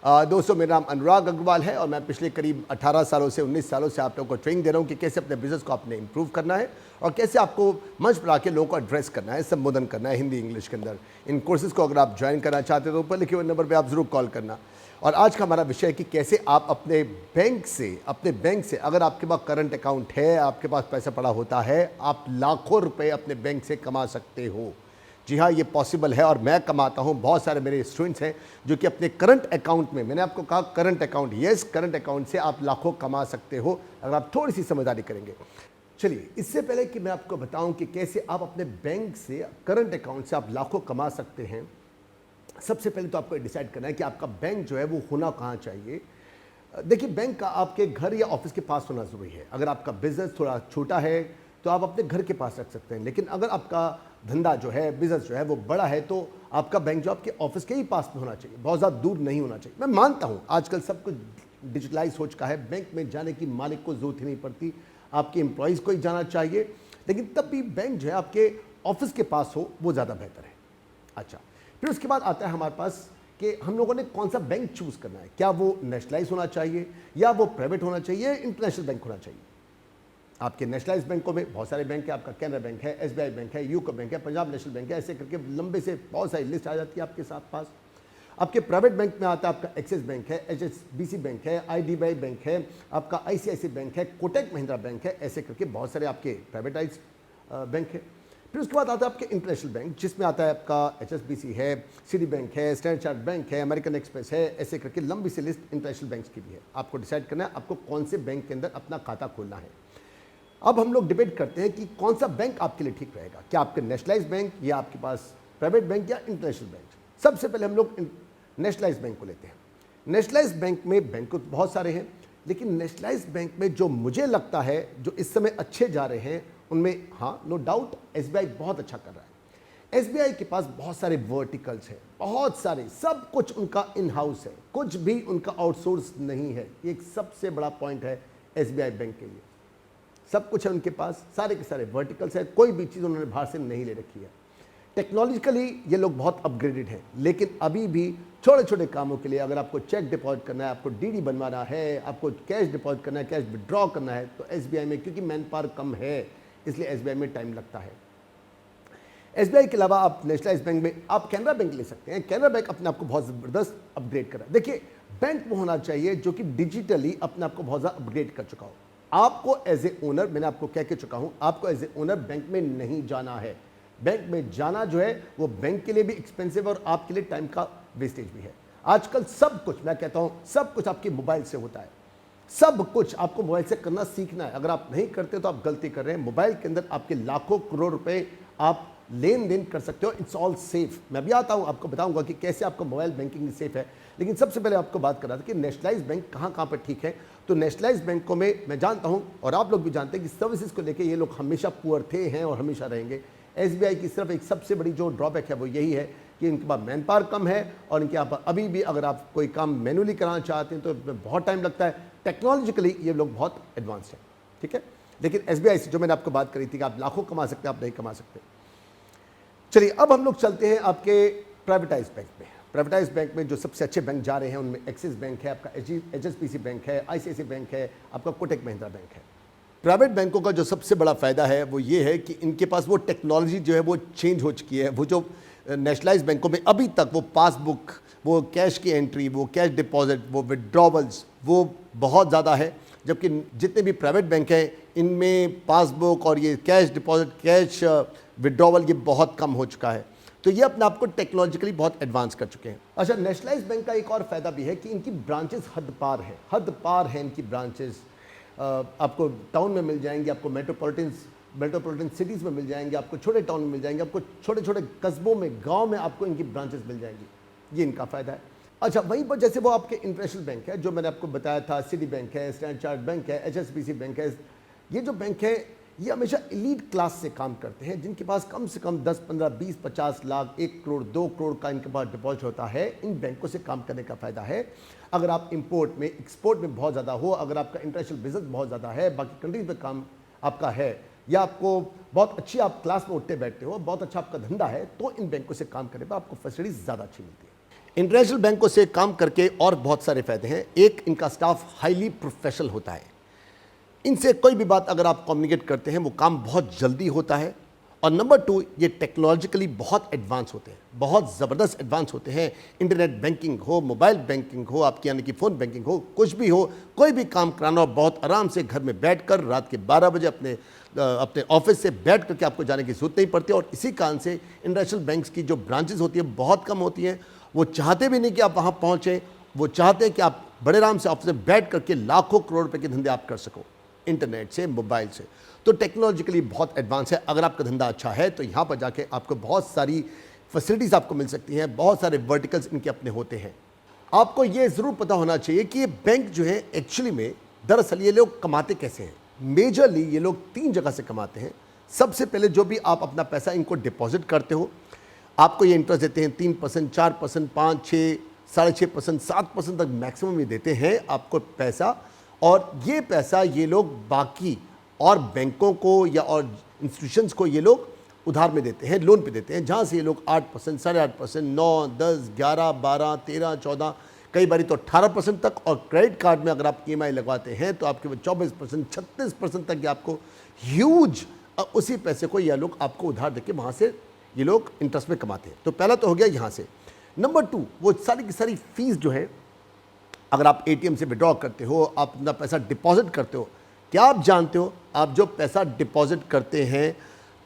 दोस्तों, मेरा नाम अनुराग अग्रवाल है और मैं पिछले करीब 18 सालों से 19 सालों से आप लोगों को ट्रेनिंग दे रहा हूं कि कैसे अपने बिजनेस को आपने इंप्रूव करना है और कैसे आपको मंच पर आके लोगों को एड्रेस करना है, संबोधन करना है हिंदी इंग्लिश के अंदर। इन कोर्सेज को अगर आप ज्वाइन करना चाहते हो तो ऊपर लिखे हुए नंबर पर आप ज़रूर कॉल करना। और आज का हमारा विषय है कि कैसे आप अपने बैंक से अगर आपके पास करंट अकाउंट है, आपके पास पैसा पड़ा होता है, आप लाखों रुपए अपने बैंक से कमा सकते हो। जी हाँ, ये पॉसिबल है और मैं कमाता हूँ। बहुत सारे मेरे स्टूडेंट्स हैं जो कि अपने करंट अकाउंट में, मैंने आपको कहा current account, yes current account से आप लाखों कमा सकते हो अगर आप थोड़ी सी समझदारी करेंगे। चलिए, इससे पहले कि मैं आपको बताऊं कि कैसे आप अपने बैंक से, करंट अकाउंट से आप लाखों कमा सकते हैं, सबसे पहले तो आपको डिसाइड करना है कि आपका बैंक जो है वो होना कहाँ चाहिए। देखिए, बैंक का आपके घर या ऑफिस के पास होना ज़रूरी है। अगर आपका बिजनेस थोड़ा छोटा है तो आप अपने घर के पास रख सकते हैं, लेकिन अगर आपका धंधा जो है, बिजनेस जो है वो बड़ा है तो आपका बैंक जो आपके ऑफिस के ही पास में होना चाहिए, बहुत ज़्यादा दूर नहीं होना चाहिए। मैं मानता हूँ आजकल सब कुछ डिजिटलाइज हो चुका है, बैंक में जाने की मालिक को ज़रूरत ही नहीं पड़ती, आपके एम्प्लॉयज़ को ही जाना चाहिए, लेकिन तब भी बैंक जो है आपके ऑफिस के पास हो वो ज़्यादा बेहतर है। अच्छा, फिर उसके बाद आता है हमारे पास कि हम लोगों ने कौन सा बैंक चूज़ करना है। क्या वो नेशनलाइज होना चाहिए या वो प्राइवेट होना चाहिए, इंटरनेशनल बैंक होना चाहिए। आपके नेशनलाइज बैंकों में बहुत सारे बैंक है, आपका कैनरा बैंक है, एसबीआई बैंक है, यूको बैंक है, पंजाब नेशनल बैंक है, ऐसे करके लंबे से बहुत सारी लिस्ट आ जाती है आपके साथ पास। आपके प्राइवेट बैंक में आता है आपका एक्सिस बैंक है, एचएसबीसी बैंक है, आईडीबीआई बैंक है, आपका आईसीआईसी बैंक है, कोटक महिंद्रा बैंक है, ऐसे करके बहुत सारे आपके प्राइवेटाइज बैंक है। फिर उसके बाद आता है आपके इंटरनेशनल बैंक, जिसमें आता है आपका एचएसबीसी है, सिटी बैंक है, स्टैंडर्ड चार्टर्ड बैंक है, अमेरिकन एक्सप्रेस है, ऐसे करके लंबी सी लिस्ट इंटरनेशनल बैंक्स की भी है। आपको डिसाइड करना है आपको कौन से बैंक के अंदर अपना खाता खोलना है। अब हम लोग डिबेट करते हैं कि कौन सा बैंक आपके लिए ठीक रहेगा, क्या आपके नेशनलाइज बैंक या आपके पास प्राइवेट बैंक या इंटरनेशनल बैंक। सबसे पहले हम लोग नेशनलाइज बैंक को लेते हैं। नेशनलाइज बैंक में बैंक तो बहुत सारे हैं, लेकिन नेशनलाइज बैंक में जो मुझे लगता है जो इस समय अच्छे जा रहे हैं उनमें, हाँ नो डाउट, एसबीआई बहुत अच्छा कर रहा है। एसबीआई के पास बहुत सारे वर्टिकल्स हैं, बहुत सारे, सब कुछ उनका इन हाउस है, कुछ भी उनका आउटसोर्स नहीं है। ये एक सबसे बड़ा पॉइंट है एसबीआई बैंक के लिए। सब कुछ है उनके पास, सारे के सारे वर्टिकल्स है, कोई भी चीज़ उन्होंने बाहर से नहीं ले रखी है। टेक्नोलॉजिकली ये लोग बहुत अपग्रेडेड हैं, लेकिन अभी भी छोटे छोटे कामों के लिए, अगर आपको चेक डिपॉजिट करना है, आपको डीडी बनवाना है, आपको कैश डिपॉजिट करना है, कैश विड्रॉ करना है, तो एसबीआई में, क्योंकि मैन पावर कम है इसलिए एसबीआई में टाइम लगता है। एसबीआई के अलावा आप नेशनलाइज बैंक में आप कैनरा बैंक ले सकते हैं। कैनरा बैंक अपने आप को बहुत ज़बरदस्त अपग्रेड कर रहा है। देखिए, बैंक वो होना चाहिए जो कि डिजिटली अपने आप को बहुत ज़्यादा अपग्रेड कर चुका हो। आपको एज ए ओनर, मैंने आपको कह के चुका हूं, आपको एज ए ओनर बैंक में नहीं जाना है। बैंक में जाना जो है वो बैंक के लिए भी एक्सपेंसिव और आपके लिए टाइम का वेस्टेज भी है। आजकल सब कुछ, मैं कहता हूं सब कुछ आपके मोबाइल से होता है। सब कुछ आपको मोबाइल से करना सीखना है। अगर आप नहीं करते तो आप गलती कर रहे हैं। मोबाइल के अंदर आपके लाखों करोड़ रुपए आप लेन देन कर सकते हो। It's all safe. मैं भी आता हूं, आपको बताऊंगा कि कैसे आपका मोबाइल बैंकिंग सेफ है, लेकिन सबसे पहले आपको बात कर रहा था कि नेशनलाइज बैंक कहां कहां पर ठीक है। तो नेशनलाइज बैंकों में मैं जानता हूं और आप लोग भी जानते हैं कि सर्विसेज को लेकर ये लोग हमेशा पुअर थे, हैं और हमेशा रहेंगे। एसबीआई की सिर्फ एक सबसे बड़ी जो ड्रॉबैक है वो यही है कि इनके पास मैन पावर कम है और इनके यहाँ पर अभी भी अगर आप कोई काम मैनुअली कराना चाहते हैं तो बहुत टाइम लगता है। टेक्नोलॉजिकली ये लोग बहुत एडवांस हैं, ठीक है, लेकिन एसबीआई से जो मैंने आपको बात करी थी कि आप लाखों कमा सकते हैं, आप नहीं कमा सकते। चलिए, अब हम लोग चलते हैं आपके प्राइवेटाइज बैंक में। प्राइवेटाइज बैंक में जो सबसे अच्छे बैंक जा रहे हैं उनमें एक्सिस बैंक है, आपका एचएसबीसी बैंक है, आईसीआईसीआई बैंक है, आपका कोटक महिंद्रा बैंक है। प्राइवेट बैंकों का जो सबसे बड़ा फ़ायदा है वो ये है कि इनके पास वो टेक्नोलॉजी जो है वो चेंज हो चुकी है। वो जो नेशनलाइज बैंकों में अभी तक वो पासबुक, वो कैश की एंट्री, वो कैश डिपॉजिट, वो विड्रॉवल्स, वो बहुत ज़्यादा है, जबकि जितने भी प्राइवेट बैंक हैं इनमें पासबुक और ये कैश डिपॉजिट, कैश विड्रॉवल ये बहुत कम हो चुका है। तो ये अपने आप को टेक्नोलॉजिकली बहुत एडवांस कर चुके हैं। अच्छा, नेशनलाइज बैंक का एक और फायदा भी है कि इनकी ब्रांचेस हद पार हैं इनकी ब्रांचेस। आपको टाउन में मिल जाएंगे, आपको मेट्रोपॉलिटन सिटीज़ में मिल जाएंगे, आपको छोटे टाउन में मिल जाएंगे, आपको छोटे छोटे कस्बों में, गाँव में आपको इनकी ब्रांचेस मिल जाएंगी। ये इनका फ़ायदा है। अच्छा, वहीं पर जैसे वो आपके इंटरनेशनल बैंक है जो मैंने आपको बताया था, सिटी बैंक है, स्टैंडर्ड चार्टर्ड बैंक है, एचएसबीसी बैंक है, ये जो बैंक है ये हमेशा एलीट क्लास से काम करते हैं, जिनके पास कम से कम 10, 15, 20, 50 लाख, 1 करोड़, 2 करोड़ का इनके पास डिपॉजिट होता है। इन बैंकों से काम करने का फ़ायदा है। अगर आप इंपोर्ट में, एक्सपोर्ट में बहुत ज़्यादा हो, अगर आपका इंटरनेशनल बिजनेस बहुत ज़्यादा है, बाकी कंट्रीज में काम आपका है, या आपको बहुत अच्छी आप क्लास में उठते बैठते हो, बहुत अच्छा आपका धंधा है, तो इन बैंकों से काम करने पर आपको फैसिलिटीज ज़्यादा अच्छी मिलती है। इंटरनेशनल बैंकों से काम करके और बहुत सारे फायदे हैं। एक, इनका स्टाफ हाईली प्रोफेशनल होता है। इनसे कोई भी बात अगर आप कम्युनिकेट करते हैं वो काम बहुत जल्दी होता है। और नंबर 2, ये टेक्नोलॉजिकली बहुत एडवांस होते हैं, बहुत ज़बरदस्त एडवांस होते हैं। इंटरनेट बैंकिंग हो, मोबाइल बैंकिंग हो, आपकी यानी कि फ़ोन बैंकिंग हो, कुछ भी हो, कोई भी काम कराना हो, बहुत आराम से घर में बैठकर रात के 12 बजे अपने ऑफिस से बैठ करके आपको जाने की ज़रूरत नहीं पड़ती। और इसी कारण से इंटरनेशनल बैंक्स की जो ब्रांचेस होती है बहुत कम होती हैं। वो चाहते भी नहीं कि आप वहाँ पहुँचें, वो चाहते हैं कि आप बड़े आराम से ऑफिस में बैठ करके लाखों करोड़ रुपए के धंधे आप कर सको इंटरनेट से, मोबाइल से। तो टेक्नोलॉजिकली बहुत एडवांस है। अगर आपका धंधा अच्छा है तो यहाँ पर जाके आपको बहुत सारी फैसिलिटीज़ आपको मिल सकती हैं, बहुत सारे वर्टिकल्स इनके अपने होते हैं। आपको ये ज़रूर पता होना चाहिए कि ये बैंक जो है एक्चुअली में दरअसल ये लोग कमाते कैसे हैं। मेजरली ये लोग 3 जगह से कमाते हैं। सबसे पहले जो भी आप अपना पैसा इनको डिपॉजिट करते हो, आपको ये इंटरेस्ट देते हैं 3%, 4%, 5, 6, 6.5%, 7% तक मैक्सिमम ये देते हैं आपको पैसा। और ये पैसा ये लोग बाकी और बैंकों को या और इंस्टीट्यूशंस को ये लोग उधार में देते हैं, लोन पे देते हैं, जहाँ से ये लोग 8%, 8.5%, 9, 10, 11, 12, 13, 14, कई बारी तो 18% तक। और क्रेडिट कार्ड में अगर आप EMI लगवाते हैं तो आपके 24%, 36% तक ये आपको ह्यूज उसी पैसे को ये लोग आपको उधार देके वहाँ से ये लोग इंटरेस्ट में कमाते हैं। तो पहला तो हो गया यहाँ से। नंबर 2, वो सारी की सारी फीस जो है, अगर आप ATM से विड्रॉ करते हो, आप अपना पैसा डिपॉजिट करते हो, क्या आप जानते हो आप जो पैसा डिपॉजिट करते हैं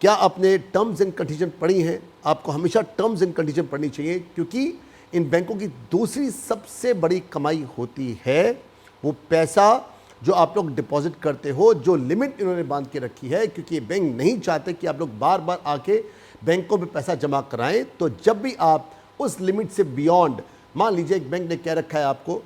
क्या आपने टर्म्स एंड कंडीशन पढ़ी हैं? आपको हमेशा टर्म्स एंड कंडीशन पढ़नी चाहिए, क्योंकि इन बैंकों की दूसरी सबसे बड़ी कमाई होती है वो पैसा जो आप लोग डिपॉजिट करते हो, जो लिमिट इन्होंने बांध के रखी है। क्योंकि ये बैंक नहीं चाहते कि आप लोग बार बार आके बैंकों में पैसा जमा कराएं। तो जब भी आप उस लिमिट से बियॉन्ड, मान लीजिए एक बैंक ने क्या रखा है, आपको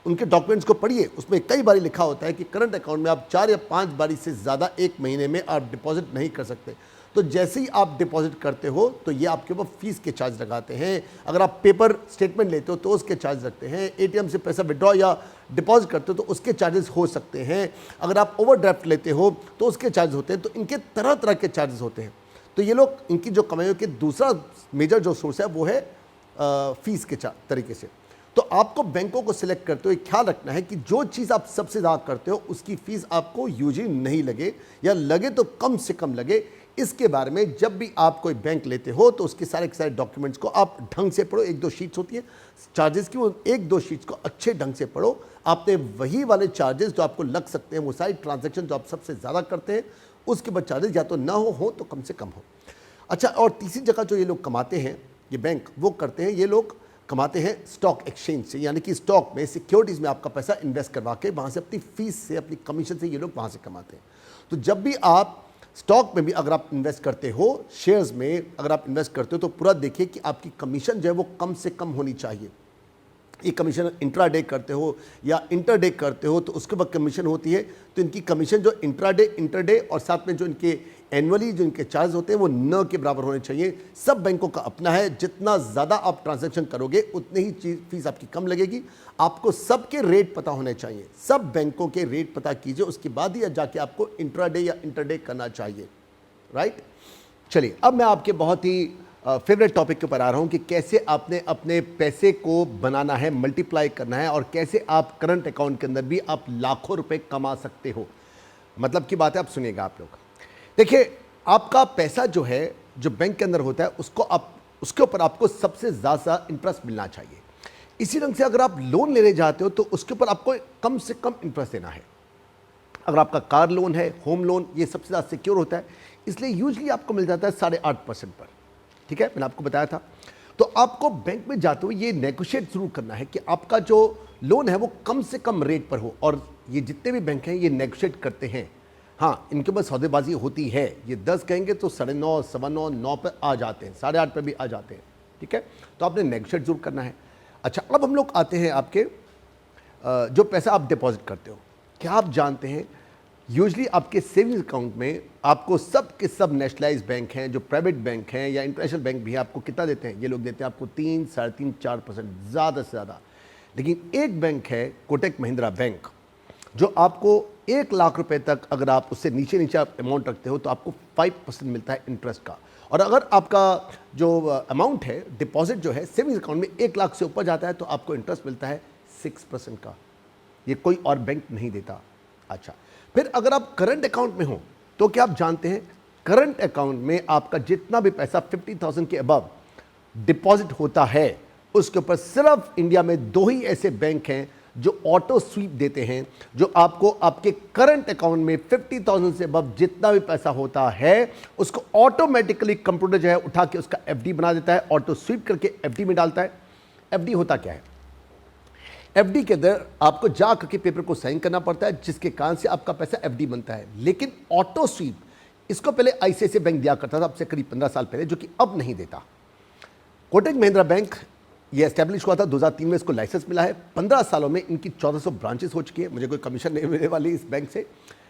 उनके डॉक्यूमेंट्स को पढ़िए, उसमें कई बारी लिखा होता है कि करंट अकाउंट में आप 4 या 5 बारी से ज़्यादा एक महीने में आप डिपॉजिट नहीं कर सकते। तो जैसे ही आप डिपॉजिट करते हो तो ये आपके ऊपर फीस के चार्ज लगाते हैं। अगर आप पेपर स्टेटमेंट लेते हो तो उसके चार्ज रखते हैं। ATM से पैसा विड्रॉ या डिपॉजिट करते हो तो उसके चार्जेस हो सकते हैं। अगर आप ओवरड्राफ्ट लेते हो तो उसके चार्ज होते हैं। तो इनके तरह तरह के चार्जेस होते हैं। तो ये लोग, इनकी जो कमाइयों के दूसरा मेजर जो सोर्स है वो है फीस के तरीके से। तो आपको बैंकों को सिलेक्ट करते हुए ख्याल रखना है कि जो चीज़ आप सबसे ज़्यादा करते हो उसकी फीस आपको यूजुअली नहीं लगे, या लगे तो कम से कम लगे। इसके बारे में जब भी आप कोई बैंक लेते हो तो उसके सारे के सारे डॉक्यूमेंट्स को आप ढंग से पढ़ो। 1-2 शीट्स होती है चार्जेस की, वो 1-2 शीट्स को अच्छे ढंग से पढ़ो। आपने वही वाले चार्जेस जो आपको लग सकते हैं, वो सारी ट्रांजैक्शन जो आप सबसे ज़्यादा करते हैं, उसके बाद चार्जेस या तो ना हो तो कम से कम हो। अच्छा, और तीसरी जगह जो ये लोग कमाते हैं, ये बैंक वो करते हैं, ये लोग कमाते हैं स्टॉक एक्सचेंज से, यानी कि स्टॉक में, सिक्योरिटीज़ में आपका पैसा इन्वेस्ट करवा के वहाँ से अपनी फीस से, अपनी कमीशन से ये लोग वहाँ से कमाते हैं। तो जब भी आप स्टॉक में भी अगर आप इन्वेस्ट करते हो, शेयर्स में अगर आप इन्वेस्ट करते हो, तो पूरा देखिए कि आपकी कमीशन जो है वो कम से कम होनी चाहिए। ये कमीशन इंट्राडे करते हो या इंटरडे करते हो तो उसके बाद कमीशन होती है। तो इनकी कमीशन जो इंट्राडे, इंटरडे और साथ में जो इनके एनुअली जो इनके चार्ज होते हैं वो न के बराबर होने चाहिए। सब बैंकों का अपना है, जितना ज़्यादा आप ट्रांजैक्शन करोगे उतनी ही चीज़ फीस आपकी कम लगेगी। आपको सबके रेट पता होने चाहिए, सब बैंकों के रेट पता कीजिए, उसके बाद ही जाके आपको इंट्राडे या इंटरडे करना चाहिए, राइट। चलिए, अब मैं आपके बहुत ही फेवरेट टॉपिक के ऊपर आ रहा हूं कि कैसे आपने अपने पैसे को बनाना है, मल्टीप्लाई करना है, और कैसे आप करंट अकाउंट के अंदर भी आप लाखों रुपए कमा सकते हो। मतलब की बात है, आप सुनिएगा आप लोग। देखिए, आपका पैसा जो है, जो बैंक के अंदर होता है, उसके ऊपर आपको सबसे ज़्यादा इंटरेस्ट मिलना चाहिए। इसी ढंग से अगर आप लोन लेने जाते हो तो उसके ऊपर आपको कम से कम इंटरेस्ट देना है। अगर आपका कार लोन है, होम लोन, ये सबसे ज़्यादा सिक्योर होता है, इसलिए यूजली आपको मिल जाता है 8.5% पर। ठीक है, मैंने आपको बताया था। तो आपको बैंक में जाते हुए ये नेगोशिएट जरूर करना है कि आपका जो लोन है वो कम से कम रेट पर हो। और ये जितने भी बैंक हैं ये नेगोशिएट करते हैं। हाँ, इनके पास सौदेबाजी होती है। ये 10 कहेंगे तो 9.5, 9.25, 9 पर आ जाते हैं, 8.5 पर भी आ जाते हैं। ठीक है, तो आपने नेगोशिएट जरूर करना है। अच्छा, अब हम लोग आते हैं आपके जो पैसा आप डिपॉजिट करते हो। क्या आप जानते हैं यूजली आपके सेविंग्स अकाउंट में आपको सब के सब नेशनलाइज बैंक हैं, जो प्राइवेट बैंक हैं या इंटरनेशनल बैंक भी हैं, आपको कितना देते हैं? ये लोग देते हैं आपको 3, 3.5, 4%, ज़्यादा से ज़्यादा। लेकिन एक बैंक है कोटक महिंद्रा बैंक, जो आपको 1 लाख रुपए तक अगर आप उससे नीचे आप अमाउंट रखते हो तो आपको 5% मिलता है इंटरेस्ट का। और अगर आपका जो अमाउंट है, डिपॉजिट जो है सेविंग्स अकाउंट में 1 लाख से ऊपर जाता है तो आपको इंटरेस्ट मिलता है 6% का। ये कोई और बैंक नहीं देता। अच्छा, फिर अगर आप करंट अकाउंट में हो तो क्या आप जानते हैं, करंट अकाउंट में आपका जितना भी पैसा 50,000 के अबव डिपॉजिट होता है उसके ऊपर सिर्फ इंडिया में 2 ही ऐसे बैंक हैं जो ऑटो स्वीप देते हैं, जो आपको आपके करंट अकाउंट में 50,000 से अबव जितना भी पैसा होता है उसको ऑटोमेटिकली कंप्यूटर जो है उठा के उसका एफडी बना देता है, ऑटो स्वीप करके एफडी में डालता है। एफडी होता क्या है? एफडी के अंदर आपको जा करके पेपर को साइन करना पड़ता है जिसके कारण से आपका पैसा एफडी बनता है। लेकिन ऑटो स्वीप इसको पहले आईसीआईसीआई बैंक दिया करता था, अब से करीब 15 साल पहले, जो कि अब नहीं देता। कोटक महिंद्रा बैंक ये एस्टैब्लिश हुआ था 2003 में, इसको लाइसेंस मिला है। 15 सालों में इनकी 1400 ब्रांचेस हो चुकी है। मुझे कोई कमीशन नहीं मिलने वाली इस बैंक से,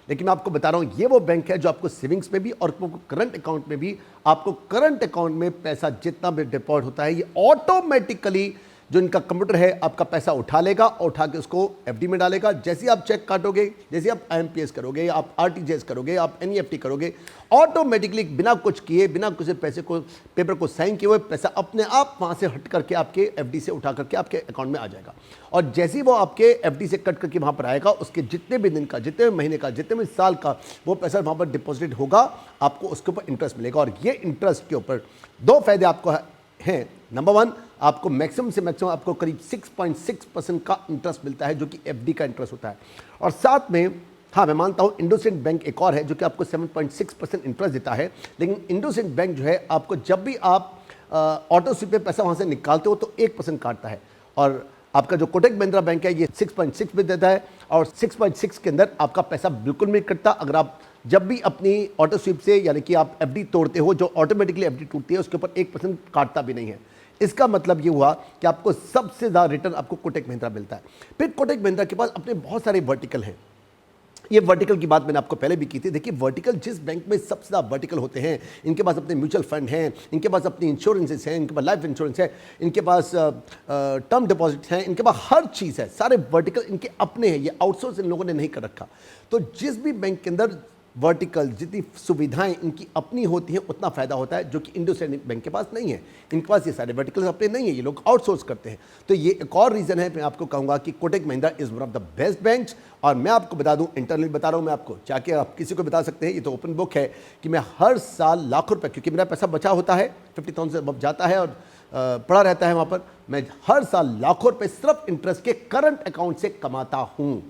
लेकिन मैं आपको बता रहा हूँ ये वो बैंक है जो आपको सेविंग्स में भी और करंट अकाउंट में भी, आपको करंट अकाउंट में पैसा जितना भी डिपॉजिट होता है ये ऑटोमेटिकली जो इनका कंप्यूटर है आपका पैसा उठा लेगा और उठा के उसको एफडी में डालेगा। जैसे आप चेक काटोगे, जैसे आप आईएमपीएस करोगे, आप आरटीजीएस करोगे, आप एनईएफटी करोगे, ऑटोमेटिकली बिना कुछ किए, बिना कुछ पैसे को पेपर को साइन किए हुए पैसा अपने आप वहाँ से हट करके आपके एफडी से उठा करके आपके अकाउंट में आ जाएगा। और जैसे ही वो आपके एफडी से कट करके वहाँ पर आएगा, उसके जितने भी दिन का, जितने भी महीने का, जितने भी साल का वो पैसा वहाँ पर डिपॉजिट होगा, आपको उसके ऊपर इंटरेस्ट मिलेगा। और ये इंटरेस्ट के ऊपर 2 फायदे आपको हैं। नंबर 1, आपको मैक्सिमम से मैक्सिमम आपको करीब 6.6% का इंटरेस्ट मिलता है, जो कि एफडी का इंटरेस्ट होता है। और साथ में हाँ, मैं मानता हूँ इंडोसिंड बैंक एक और है जो कि आपको 7.6% इंटरेस्ट देता है। लेकिन इंडोसिंड बैंक जो है आपको जब भी आप ऑटो स्वीप पे पैसा वहाँ से निकालते हो तो 1% काटता है। और आपका जो कोटक महिंद्रा बैंक है ये 6.6 भी देता है, और 6.6 के अंदर आपका पैसा बिल्कुल नहीं कटता। अगर आप जब भी अपनी ऑटो स्वीप से यानी कि आप एफडी तोड़ते हो, जो ऑटोमेटिकली एफडी टूटती है, उसके ऊपर 1% काटता भी नहीं है। इसका मतलब ये हुआ कि आपको सबसे ज़्यादा रिटर्न आपको कोटक महिंद्रा मिलता है। फिर कोटक महिंद्रा के पास अपने बहुत सारे वर्टिकल हैं। ये वर्टिकल की बात मैंने आपको पहले भी की थी। देखिए, वर्टिकल जिस बैंक में सबसे ज़्यादा वर्टिकल होते हैं, इनके पास अपने म्यूचुअल फंड हैं, इनके पास अपनी इंश्योरेंसेस हैं, इनके पास लाइफ इंश्योरेंस है, इनके पास टर्म डिपॉजिट हैं, इनके पास हर चीज़ है। सारे वर्टिकल इनके अपने हैं, ये आउटसोर्स इन लोगों ने नहीं कर रखा। तो जिस भी बैंक के अंदर वर्टिकल जितनी सुविधाएं इनकी अपनी होती हैं उतना फ़ायदा होता है, जो कि इंडोसिंड बैंक के पास नहीं है। इनके पास ये सारे वर्टिकल्स अपने नहीं है, ये लोग आउटसोर्स करते हैं। तो ये एक और रीज़न है, मैं आपको कहूँगा कि Kotak Mahindra is one of the best banks. और मैं आपको बता दूं, इंटरनली बता रहा हूं मैं आपको, चाहे आप किसी को बता सकते हैं, ये तो ओपन बुक है कि मैं हर साल लाखों रुपए, क्योंकि मेरा पैसा बचा होता है 50,000 से जाता है और पड़ा रहता है वहाँ पर, मैं हर साल लाखों रुपए सिर्फ इंटरेस्ट के करंट अकाउंट से कमाता हूँ।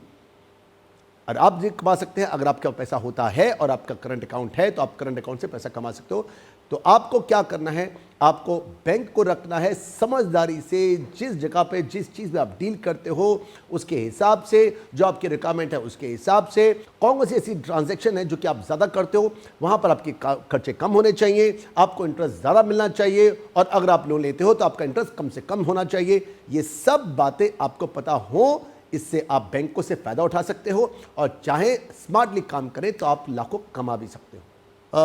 और आप ये कमा सकते हैं, अगर आपका पैसा होता है और आपका करंट अकाउंट है तो आप करंट अकाउंट से पैसा कमा सकते हो। तो आपको क्या करना है, आपको बैंक को रखना है समझदारी से। जिस जगह पे जिस चीज़ में आप डील करते हो उसके हिसाब से, जो आपकी रिक्वायरमेंट है उसके हिसाब से, कौन सी ऐसी ट्रांजैक्शन है जो कि आप ज़्यादा करते हो, वहाँ पर आपके खर्चे कम होने चाहिए, आपको इंटरेस्ट ज़्यादा मिलना चाहिए, और अगर आप लोन लेते हो तो आपका इंटरेस्ट कम से कम होना चाहिए। ये सब बातें आपको पता हो, इससे आप बैंकों से फ़ायदा उठा सकते हो, और चाहे स्मार्टली काम करें तो आप लाखों कमा भी सकते हो।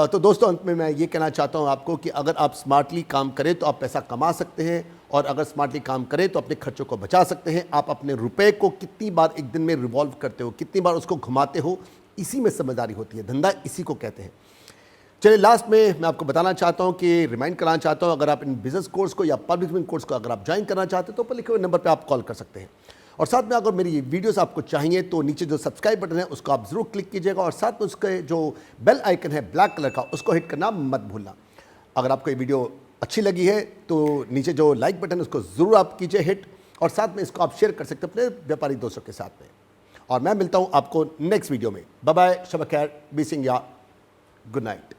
तो दोस्तों, अंत में मैं ये कहना चाहता हूँ आपको कि अगर आप स्मार्टली काम करें तो आप पैसा कमा सकते हैं, और अगर स्मार्टली काम करें तो अपने खर्चों को बचा सकते हैं। आप अपने रुपए को कितनी बार एक दिन में रिवॉल्व करते हो, कितनी बार उसको घुमाते हो, इसी में समझदारी होती है। धंधा इसी को कहते हैं। चलिए, लास्ट में मैं आपको बताना चाहता हूँ कि रिमाइंड कराना चाहता हूँ, अगर आप इन बिजनेस कोर्स को या पब्लिक स्पीकिंग कोर्स को अगर आप ज्वाइन करना चाहते हैं तो ऊपर लिखे हुए नंबर पर आप कॉल कर सकते हैं। और साथ में अगर मेरी ये वीडियोस आपको चाहिए तो नीचे जो सब्सक्राइब बटन है उसको आप ज़रूर क्लिक कीजिएगा, और साथ में उसके जो बेल आइकन है ब्लैक कलर का, उसको हिट करना मत भूलना। अगर आपको ये वीडियो अच्छी लगी है तो नीचे जो लाइक बटन है उसको ज़रूर आप कीजिए हिट, और साथ में इसको आप शेयर कर सकते हैं अपने व्यापारी दोस्तों के साथ में। और मैं मिलता हूँ आपको नेक्स्ट वीडियो में। बाय बाय, शब खैर, बी सिंह या गुड नाइट।